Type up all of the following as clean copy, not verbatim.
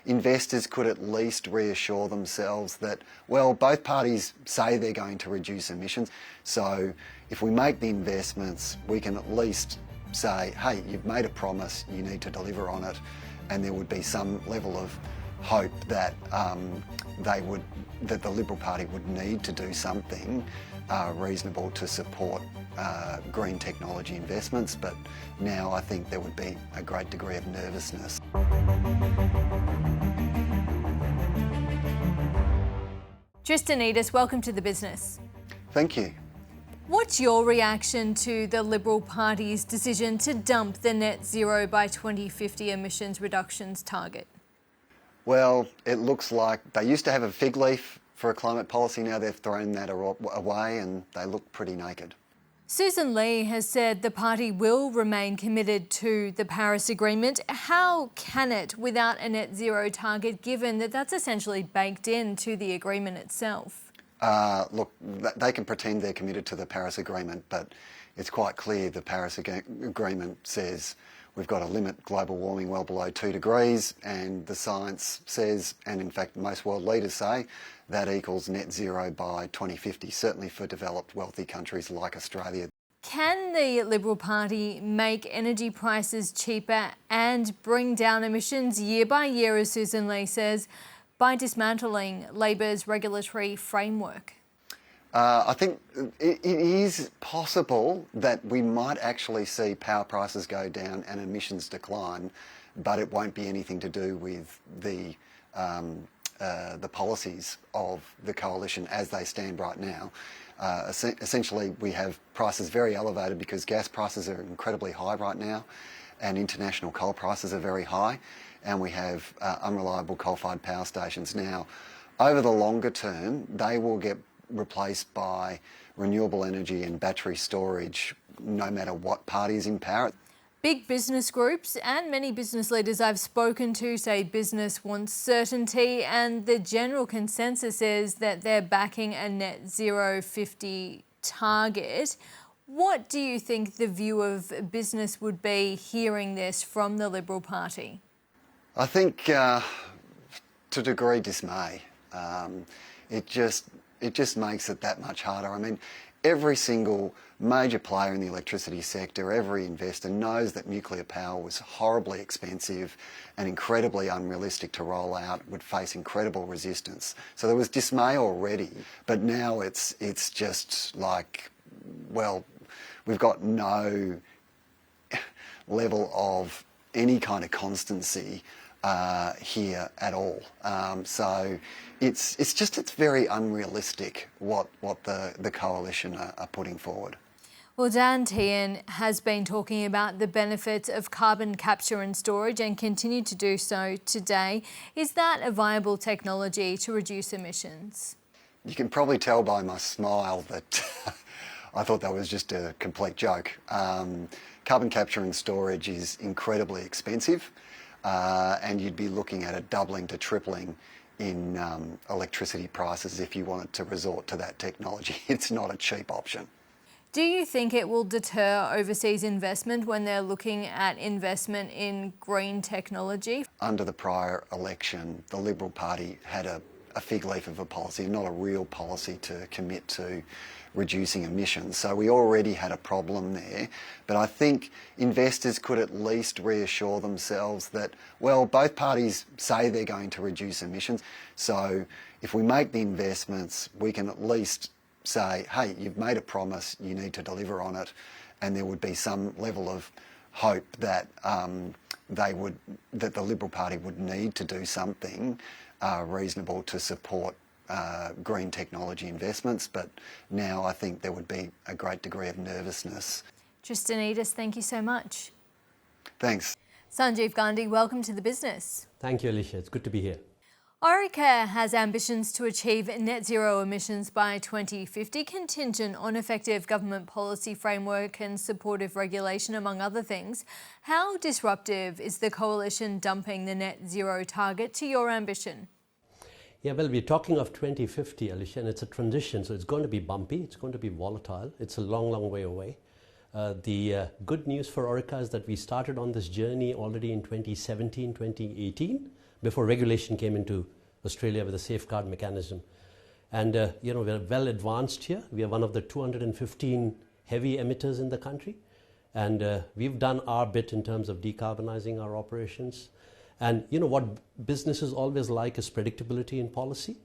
investors could at least reassure themselves that, well, both parties say they're going to reduce emissions. So if we make the investments, we can at least say, hey, you've made a promise, you need to deliver on it, and there would be some level of hope that that the Liberal Party would need to do something reasonable to support green technology investments. But now I think there would be a great degree of nervousness. Tristan, Edis, welcome to the business. Thank you. What's your reaction to the Liberal Party's decision to dump the net zero by 2050 emissions reductions target? Well, it looks like they used to have a fig leaf for a climate policy. Now they've thrown that away and they look pretty naked. Susan Ley has said the party will remain committed to the Paris Agreement. How can it without a net zero target, given that that's essentially baked into the agreement itself? Look, they can pretend they're committed to the Paris Agreement, but it's quite clear the Paris Agreement says we've got to limit global warming well below 2 degrees, and the science says, and in fact most world leaders say, that equals net zero by 2050, certainly for developed wealthy countries like Australia. Can the Liberal Party make energy prices cheaper and bring down emissions year by year, as Susan Ley says, by dismantling Labor's regulatory framework? I think it is possible that we might actually see power prices go down and emissions decline, but it won't be anything to do with the policies of the coalition as they stand right now. Essentially, we have prices very elevated because gas prices are incredibly high right now, and international coal prices are very high, and we have unreliable coal-fired power stations. Now, over the longer term, they will get replaced by renewable energy and battery storage, no matter what party is in power. Big business groups and many business leaders I've spoken to say business wants certainty, and the general consensus is that they're backing a net zero 50 target. What do you think the view of business would be hearing this from the Liberal Party? I think to a degree dismay. It just makes it that much harder. I mean, every single major player in the electricity sector, every investor knows that nuclear power was horribly expensive and incredibly unrealistic to roll out, would face incredible resistance. So there was dismay already, but now it's just like, well, we've got no level of any kind of constancy here at all. So it's very unrealistic what the coalition are putting forward. Well, Dan Tehan has been talking about the benefits of carbon capture and storage and continue to do so today. Is that a viable technology to reduce emissions? You can probably tell by my smile that I thought that was just a complete joke. Carbon capture and storage is incredibly expensive, and you'd be looking at a doubling to tripling in electricity prices if you wanted to resort to that technology. It's not a cheap option. Do you think it will deter overseas investment when they're looking at investment in green technology? Under the prior election, the Liberal Party had a fig leaf of a policy, not a real policy to commit to reducing emissions. So we already had a problem there. But I think investors could at least reassure themselves that, well, both parties say they're going to reduce emissions. So if we make the investments, we can at least say, hey, you've made a promise, you need to deliver on it, and there would be some level of hope that that the Liberal Party would need to do something reasonable to support green technology investments. But now I think there would be a great degree of nervousness. Tristan, Edis, thank you so much. Thanks. Sanjeev Gandhi, welcome to the business. Thank you, Alicia. It's good to be here. Orica has ambitions to achieve net zero emissions by 2050, contingent on effective government policy framework and supportive regulation, among other things. How disruptive is the coalition dumping the net zero target to your ambition? Yeah, well, we're talking of 2050, Alicia, and it's a transition, so it's going to be bumpy, it's going to be volatile, it's a long, long way away. The good news for Orica is that we started on this journey already in 2017, 2018, before regulation came into Australia with a safeguard mechanism. And we're well advanced here. We are one of the 215 heavy emitters in the country. And we've done our bit in terms of decarbonizing our operations. And what businesses always like is predictability in policy.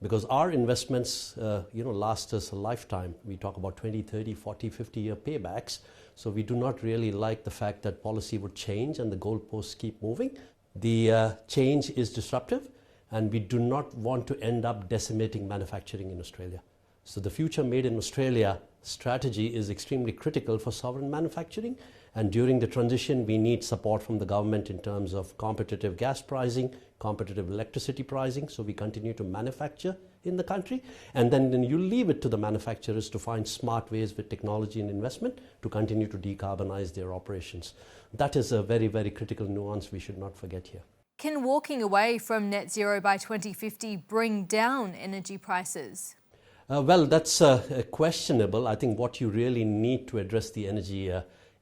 Because our investments, last us a lifetime. We talk about 20, 30, 40, 50-year paybacks. So we do not really like the fact that policy would change and the goalposts keep moving. The change is disruptive, and we do not want to end up decimating manufacturing in Australia. So the future Made in Australia strategy is extremely critical for sovereign manufacturing. And during the transition, we need support from the government in terms of competitive gas pricing, competitive electricity pricing, so we continue to manufacture in the country. And then you leave it to the manufacturers to find smart ways with technology and investment to continue to decarbonize their operations. That is a very, very critical nuance we should not forget here. Can walking away from net zero by 2050 bring down energy prices? Well, that's questionable. I think what you really need to address the energy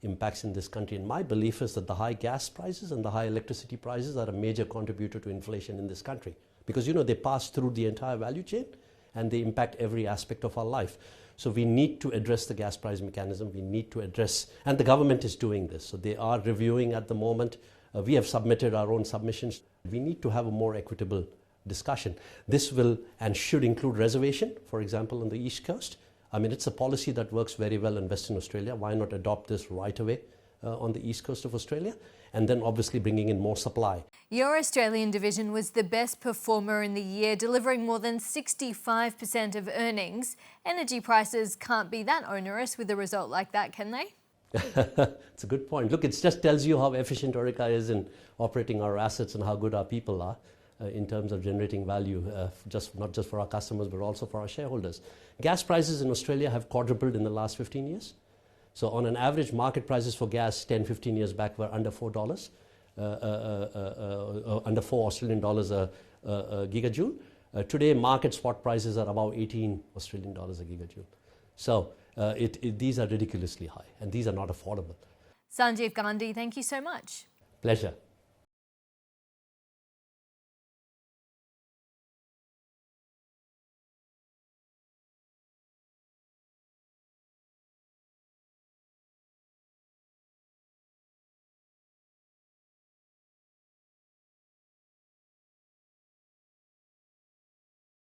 impacts in this country, and my belief is that the high gas prices and the high electricity prices are a major contributor to inflation in this country, because they pass through the entire value chain and they impact every aspect of our life. So we need to address the gas price mechanism. We need to address, and the government is doing this. So they are reviewing at the moment. We have submitted our own submissions. We need to have a more equitable discussion. This will and should include reservation, for example, on the East Coast. I mean, it's a policy that works very well in Western Australia. Why not adopt this right away on the east coast of Australia? And then obviously bringing in more supply. Your Australian division was the best performer in the year, delivering more than 65% of earnings. Energy prices can't be that onerous with a result like that, can they? It's a good point. Look, it just tells you how efficient Orica is in operating our assets and how good our people are in terms of generating value, not just for our customers, but also for our shareholders. Gas prices in Australia have quadrupled in the last 15 years. So on an average, market prices for gas 10, 15 years back were under $4, under 4 Australian dollars a gigajoule. Today, market spot prices are about 18 Australian dollars a gigajoule. So these are ridiculously high, and these are not affordable. Sanjeev Gandhi, thank you so much. Pleasure.